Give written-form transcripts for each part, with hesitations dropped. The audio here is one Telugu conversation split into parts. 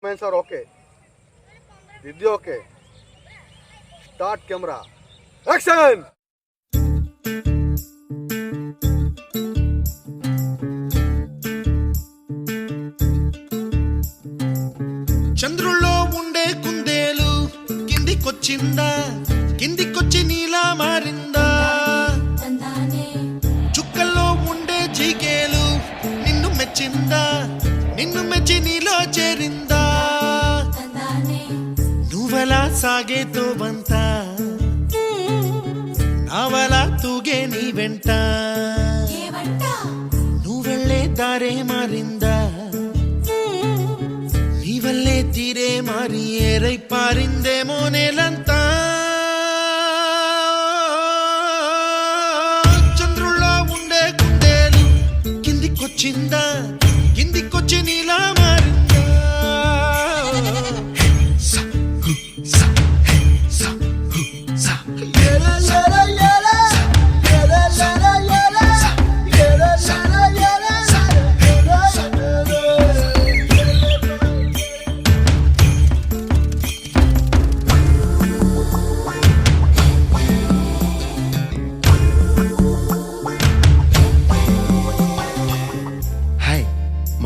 Movements are okay. Video okay. Start camera. Action! చంద్రుల్లో ఉండే కుందేలు కిందికొచ్చిందా, కిందికొచ్చి నీలా మారిందా? చుక్కల్లో ఉండే చీకేలు నిన్ను మెచ్చిందా, నిన్ను మెచ్చి నీలో చేరిందా? నువ్వలా సాగే తోవంత నావలా తూగే నీ వెంట, నువ్వెళ్ళే దారే మారిందా, నీవల్లే తీరే మారి ఏరై పారిందేమో నేలంతా. చంద్రుల్లో ఉండే కుందేలు కిందికొచ్చిందా, కిందికొచ్చి నీలా మారిందా?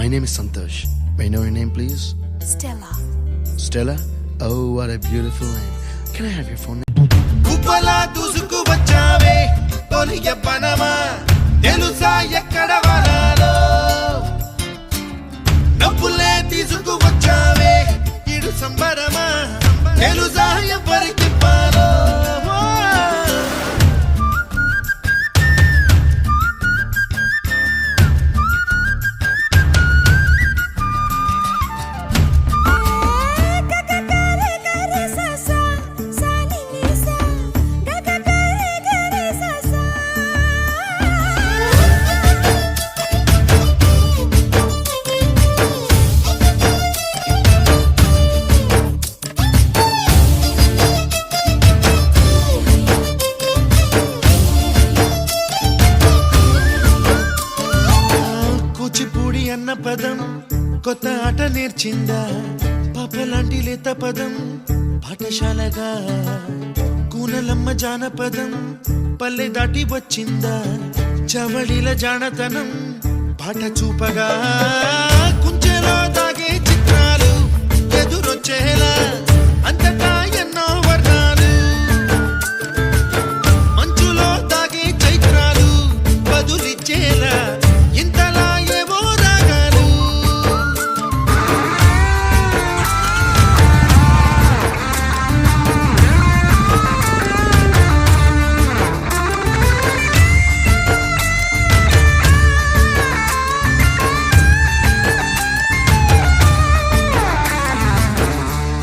My name is Santosh. May I know your name, please? Stella. Stella? Oh, what a beautiful name. Can I have your phone? కుప్పలా దూసుకు వచ్చావే తొలి యవ్వనమా, తెలుసా ఎక్కడ వనాలో? నవ్వులే తీసుకు వచ్చావే ఇడు సంబరమా, తెలుసా ఎవరికి పాలో? కూచిపూడి అన్న పదం కొత్త ఆట నేర్చిందా, పాపలాంటి లేత పదం పాఠశాలగా? కూనలమ్మ జానపదం పల్లె దాటి వచ్చిందా, చవళిల జానతనం పాట చూపగా? కుంచెలో దాగే చిత్రాలు ఎదురొచ్చేలా అంతటా ఎన్నో వర్ణాలు, మంచులో దాగే చైత్రాలు బదులిచ్చేలా ఇంతలా ఏవో రాగాలు.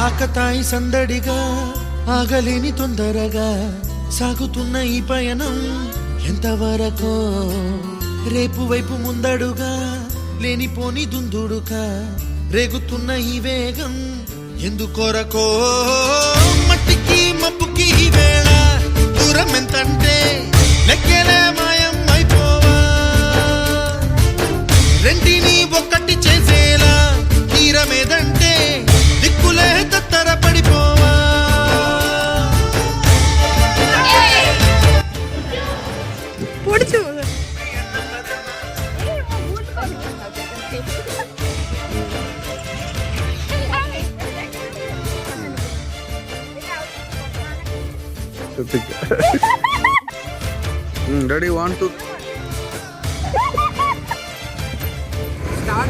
ఆకతాయి సందడిగా ఆగలేని తొందరగా సాగుతున్న ఈ పయనం ఎంతవరకో, రేపు వైపు ముందడుగా లేనిపోని దుందుడుగా రేగుతున్న ఈ వేగం ఎందుకొరకో? మట్టికి మబ్బుకి ఈ వేళ దూరం ఎంతంటే లెక్కలే మాయం అయిపోవా, రెంటిని ఒక్కటి చేసేలా తీరమేదంటే దిక్కులే తత్తర పడిపోవా. Ready, 1, 2. Start.